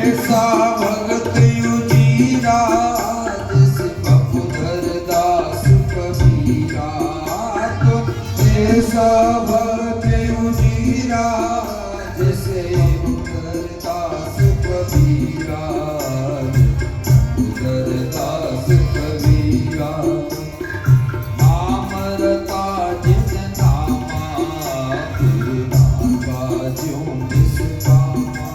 ऐसा भगत युजीरा जैसे बपुधर दास कबीरा। तो ऐसा भगत युजीरा जैसे बपुधर दास कबीरा, बपुधर दास कबीरा। नाम रता जिस नामा फिर नागा ज्यों निष्कामा।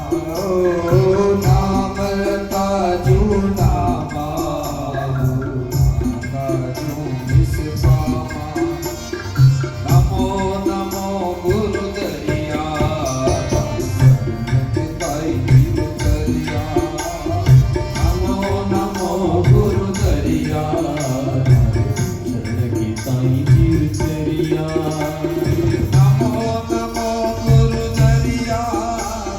नाम रता जो नामा नागा ज्यों निष्कामा। नमो नमो गुरु दरिया ताई जीव दरिया। नमो नमो गुरु दरिया ताई जीव चरिया। नमो नमो गुरु दरिया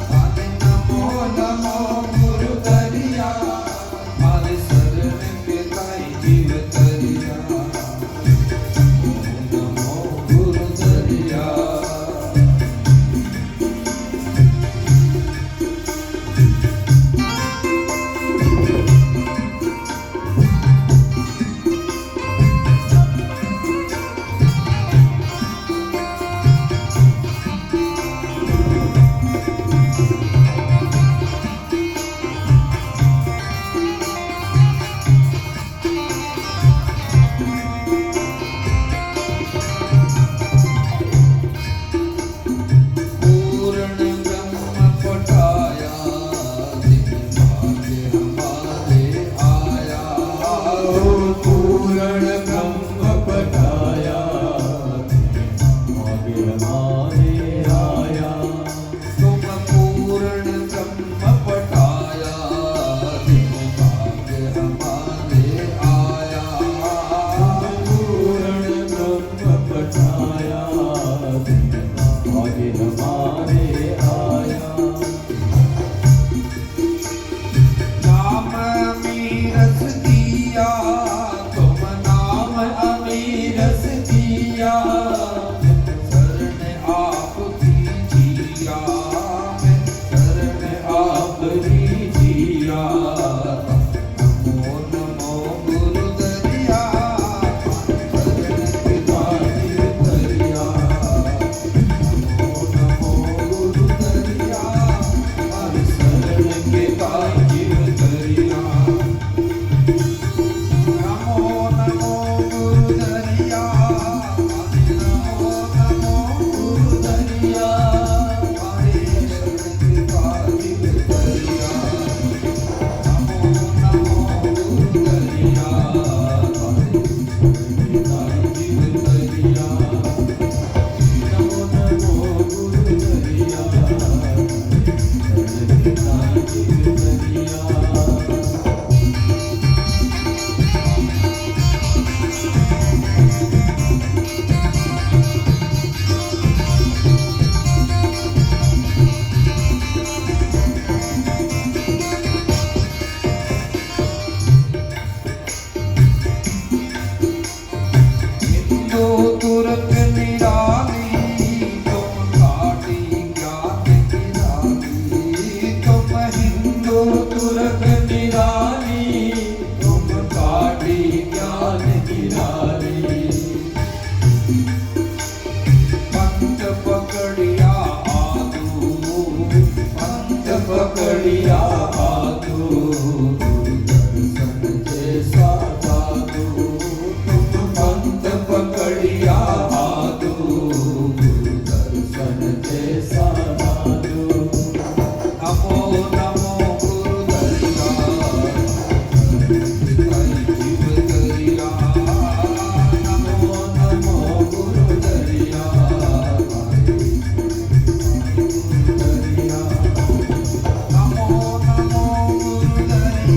ताने। नमो नमो गुरु दरिया हमारे शरण के ताई जीव दरिया। नमो गुरु दरिया। पूर्ण ब्रह्म पठाया दिन भाग्य हमारे आया। पूर्ण ब्रह्म पठाया भाग्य हमारे आया। तुम पूर्ण ब्रह्म पठाया दिन भाग्य हमारे आया। पूर्ण ब्रह्म पठाया भाग्य हमारे आया। नाम अमीरस दिया तुम नाम अमीरस दिया। शरण आपकी जिया मैं शरण आपकी जिया। नमो नमो गुरु दरिया शरण के ताई दरिया। नमो नमो गुरु दरिया हमारे शरण के ताई जीव दरिया। नमो नमो गुरु दरिया नमो नमो गुरु दरिया हमारे शरण के ताई जीव दरिया। नमो नमो गुरु दरिया हमारे शरण के ताई जीव दरिया। नमो नमो गुरु दरिया शरण के ताई जीव दरिया। हिंदू तुर्क निराली तुम काटी ज्ञान निराली। तुम हिंदू तुर्क निराली तुम काटी ज्ञान निराली। पंथ पकड़िया आदू पंथ पकड़िया आदू गुरु दर्शन जैसा जादू। तुम पंथ पकड़िया आदू गुरु दर्शन जैसा जादू। नमो नमो गुरु दरिया ताई जीव दरिया। नमो नमो गुरु दरिया दरिया। नमो नमो गुरु दरिया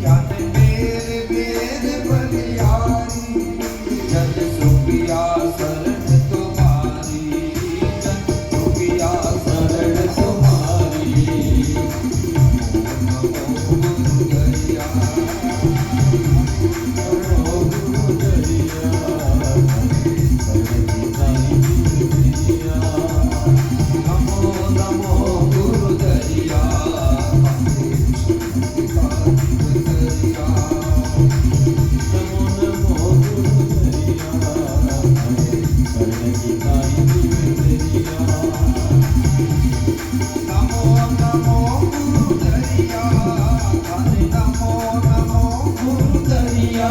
जन मेरे मेरे बलियारी जन सुखिया शरण तुम्हारी जन सुखिया शरण तुम्हारी नमो गुरुदरिया नमो नमो गुरुदरिया नमो नमो गुरुदरिया नमो नमो गुरुदरिया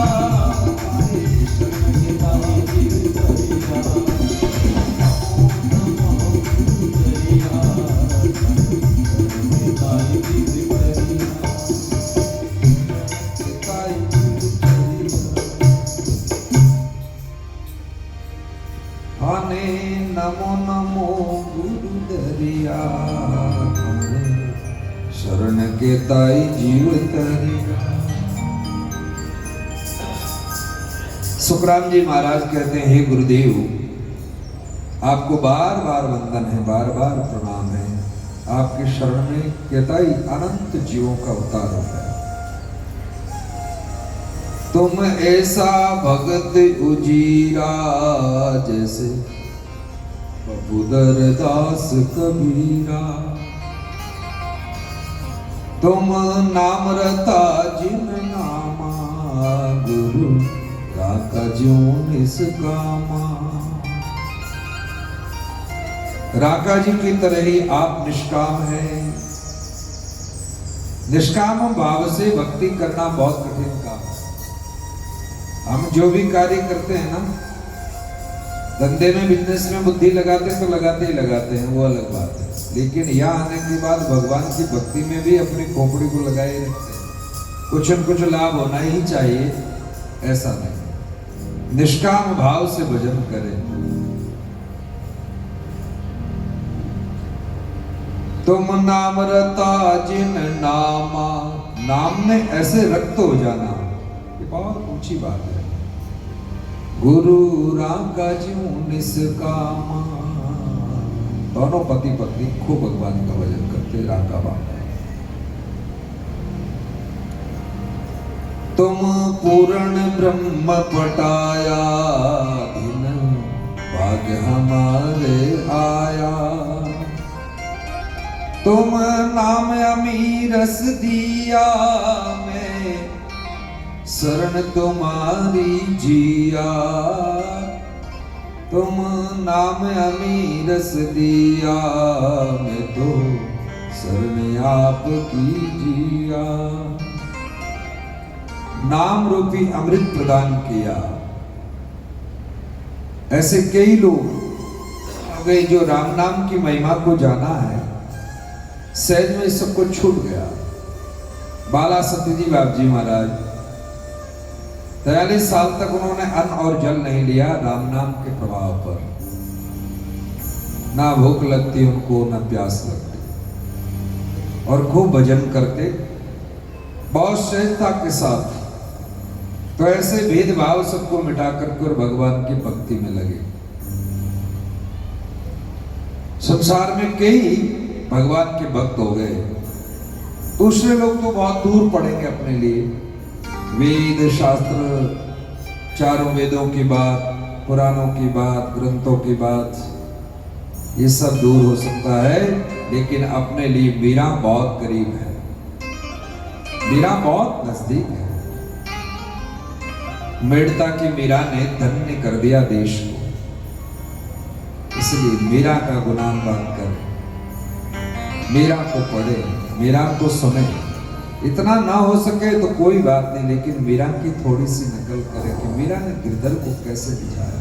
आने नमो नमो गुरुदरिया शरण के ताई जीव तरिया। सुखराम जी महाराज कहते हैं, हे गुरुदेव, आपको बार बार वंदन है, बार बार प्रणाम है। आपके शरण में केताई अनंत जीवों का उतार होता है। तुम ऐसा भगत उजीरा जैसे बबूदर दास कबीरा। तुम नाम रता जिन नामा गुरु राका ज्यों निष्कामा। राका जी की तरह ही आप निष्काम हैं। निष्काम भाव से भक्ति करना बहुत कठिन काम है। हम जो भी कार्य करते हैं ना, धंधे में बिजनेस में बुद्धि लगाते हैं तो लगाते ही लगाते हैं, वो अलग बात है। लेकिन यहाँ आने के बाद भगवान की भक्ति में भी अपनी खोपड़ी को लगाए रखते हैं। कुछ न कुछ लाभ होना ही चाहिए, ऐसा नहीं। निष्काम भाव से भजन करें। तुम नाम रता जिन नामा, नाम में ऐसे रक्त हो जाना, ये बहुत ऊंची बात है। गुरु राका ज्यों निष्कामा। दोनों पति पत्नी खूब भगवान का भजन करते राका बाबा। तुम पूर्ण ब्रह्म पटाया दिन भाग्य हमारे आया। तुम नाम अमीरस दिया मैं शरण तुम्हारी जिया। तुम नाम अमीरस दिया मैं तो शरण आपकी जिया। नाम रूपी अमृत प्रदान किया। ऐसे कई लोग हो गए जो राम नाम की महिमा को जाना है, सहज में सबको छूट गया। बाला सत्यजी बाप जी महाराज 43 साल तक उन्होंने अन्न और जल नहीं लिया राम नाम के प्रभाव पर। ना भूख लगती उनको, ना प्यास लगती, और खूब भजन करते बहुत सहजता के साथ। तो ऐसे भेदभाव सबको मिटा करके और भगवान की भक्ति में लगे। संसार में कई भगवान के भक्त हो गए। दूसरे लोग तो बहुत दूर पड़ेंगे अपने लिए। वेद शास्त्र, चारों वेदों की बात, पुराणों की बात, ग्रंथों की बात, ये सब दूर हो सकता है, लेकिन अपने लिए मीरा बहुत करीब है, मीरा बहुत नजदीक है। मेड़ता की मीरा ने धन्य कर दिया देश को। इसलिए मीरा का गुणगान करें, मीरा को पढ़े, मीरा को सुने। इतना ना हो सके तो कोई बात नहीं, लेकिन मीरा की थोड़ी सी नकल करें कि मीरा ने गिरधर को कैसे दिखाया,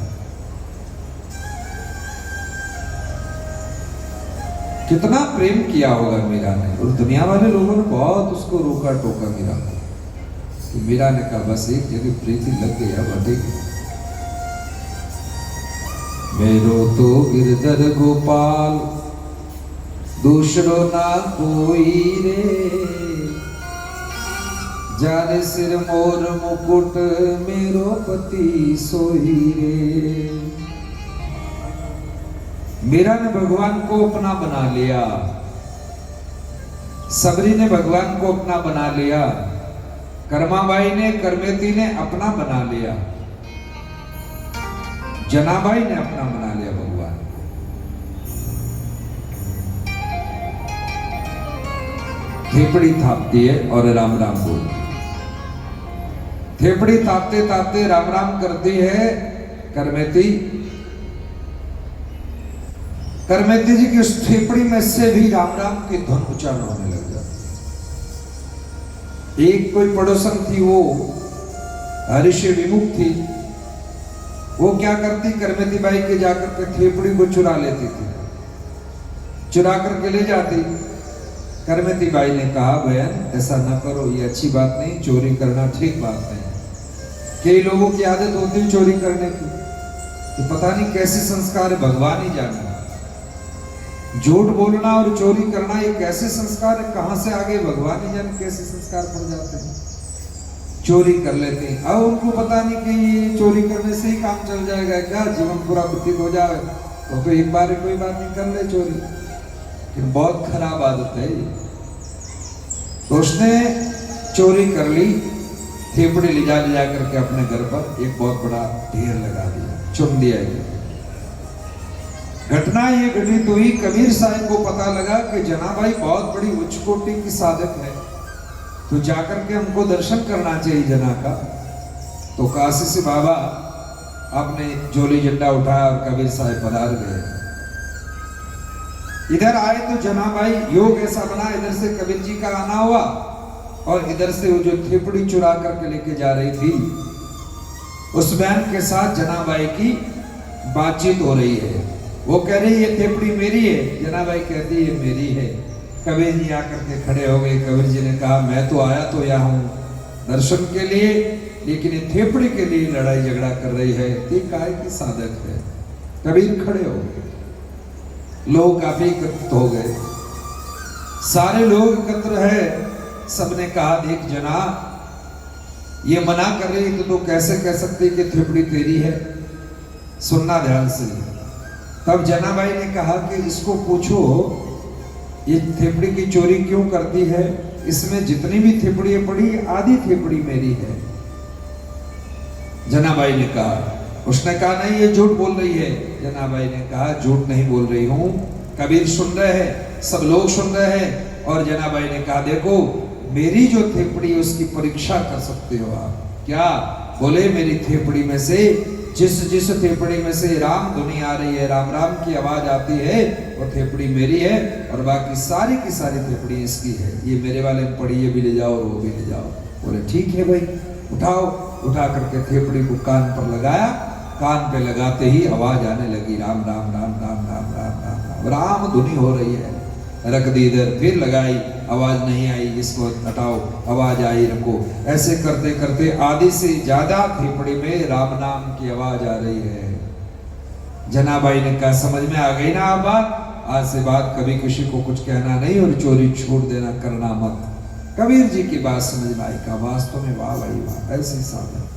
कितना प्रेम किया होगा मीरा ने। और दुनिया वाले लोगों ने बहुत उसको रोका टोका मीरा को। तो मीरा ने कहा बस एक जगह प्रीति लग गया बढ़ेगी। मेरो तो गिरधर गोपाल दूसरो ना कोई रे, जाने सिर मोर मुकुट मेरो पति सोई रे। मीरा ने भगवान को अपना बना लिया, सबरी ने भगवान को अपना बना लिया, कर्माबाई ने करमेती ने अपना बना लिया, जनाबाई ने अपना बना लिया भगवान को। थेपड़ी थापती है और राम राम बोलती। थेपड़ी तापते तापते राम राम करती है करमेती। करमेती जी की उस थेपड़ी में से भी राम राम की धुन उच्चारण होने लग जाती। एक कोई पड़ोसन थी, वो हरिष्य विमुख थी, वो क्या करती, करमेती बाई के जाकर के थेपड़ी को चुरा लेती थी, चुरा करके ले जाती। करमेती बाई ने कहा, बहन ऐसा ना करो, ये अच्छी बात नहीं, चोरी करना ठीक बात नहीं। कई लोगों की आदत होती है चोरी करने की, तो पता नहीं कैसे संस्कार है, भगवान ही जाने। झूठ बोलना और चोरी करना ये कैसे संस्कार है, कहां से आगे भगवान ही जाने कैसे संस्कार पड़ जाते हैं। चोरी कर लेते हैं, अब उनको पता नहीं कि ये चोरी करने से ही काम चल जाएगा क्या, जीवन पूरा व्यतीत हो जाए, तो एक बार कोई बात नहीं, कर ले चोरी, लेकिन बहुत खराब आदत है ये। तो उसने चोरी कर ली, थेपड़ी ले जा करके अपने घर पर एक बहुत बड़ा ढेर लगा दिया, चुन दिया। घटना ये घटित हुई, कबीर साहब को पता लगा कि जनाबाई बहुत बड़ी उच्च कोटि की साधक है, तो जाकर के हमको दर्शन करना चाहिए जना का। तो काशी से बाबा आपने झोली झंडा उठाया और कबीर साहब पधार गए। इधर आए तो जनाबाई योग ऐसा बना, इधर से कबीर जी का आना हुआ और इधर से वो जो थेपड़ी चुरा करके लेके जा रही थी, उस बहन के साथ जनाबाई की बातचीत हो रही है। वो कह रही ये थेपड़ी मेरी है, जनाबाई कहती है मेरी है। कबीर जी आकर के खड़े हो गए। कबीर जी ने कहा, मैं तो आया तो यहाँ हूँ दर्शन के लिए, लेकिन ये थेपड़ी के लिए लड़ाई झगड़ा कर रही है, ये काय की साधक है। कबीर खड़े हो गए, लोग काफी एकत्रित हो गए, सारे लोग एकत्र है। सबने कहा, देख जना, ये मना कर रही तो कैसे कह सकते कि थेपड़ी तेरी है, सुनना ध्यान से। तब जनाबाई ने कहा कि इसको पूछो ये थेपड़ी की चोरी क्यों करती है, इसमें जितनी भी थेपड़ी पड़ी आधी थेपड़ी मेरी है। जनाबाई ने कहा, उसने कहा नहीं ये झूठ बोल रही है। जनाबाई ने कहा, झूठ नहीं बोल रही हूं, कबीर सुन रहे हैं, सब लोग सुन रहे हैं। और जनाबाई ने कहा, देखो मेरी जो थेपड़ी है उसकी परीक्षा कर सकते हो आप। क्या बोले, मेरी थेपड़ी में से जिस थेपड़ी में से राम धुनी आ रही है, राम राम की आवाज आती है, वो थेपड़ी मेरी है, और बाकी सारी की सारी थेपड़ी इसकी है। ये मेरे वाले में पड़ी, ये भी ले जाओ और वो भी ले जाओ। बोले ठीक है भाई, उठाओ। उठा करके थेपड़ी को कान पर लगाया, कान पे लगाते ही आवाज आने लगी, राम राम राम राम राम राम राम राम, राम धुनी हो रही है। रख दी इधर, फिर लगाई, आवाज नहीं आई, इसको हटाओ, आवाज आई, रखो। ऐसे करते करते आधी से ज्यादा थेपड़ी में राम नाम की आवाज आ रही है। जनाबाई ने कहा, समझ में आ गई ना आप बात, आज से बात कभी किसी को कुछ कहना नहीं और चोरी छोड़ देना, करना मत। कबीर जी की बात समझ में आई, का वास्तव में वाह भाई वाह, ऐसी साधन,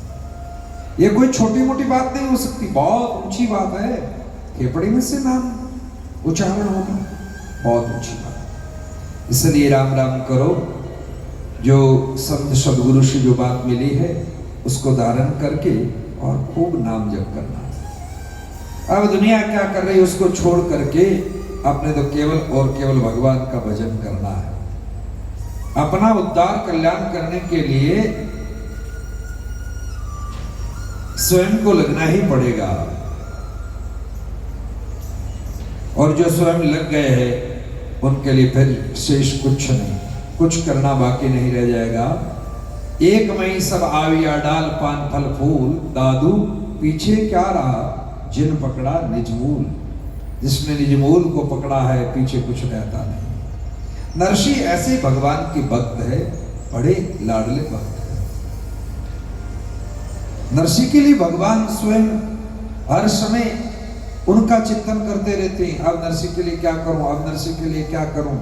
ये कोई छोटी मोटी बात नहीं हो सकती, बहुत ऊंची बात है। थेपड़ी में से नाम उच्चारण होना बहुत ऊंची बात। इसलिए राम राम करो, जो संत सदगुरु से जो बात मिली है उसको धारण करके और खूब नाम जप करना। अब दुनिया क्या कर रही है उसको छोड़ करके अपने तो केवल और केवल भगवान का भजन करना है। अपना उद्धार कल्याण करने के लिए स्वयं को लगना ही पड़ेगा, और जो स्वयं लग गए हैं उनके लिए फिर शेष कुछ नहीं, कुछ करना बाकी नहीं रह जाएगा। एक मई सब आविया डाल पान फल फूल, दादू पीछे क्या रहा जिन पकड़ा निजमूल। जिसने निजमूल को पकड़ा है पीछे कुछ रहता नहीं। नरसी ऐसे भगवान के भक्त है, बड़े लाडले भक्त है। नरसी के लिए भगवान स्वयं हर समय उनका चिंतन करते रहते हैं। अब नरसी के लिए क्या करूं, अब नरसी के लिए क्या करूं,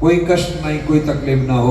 कोई कष्ट नहीं, कोई तकलीफ ना हो।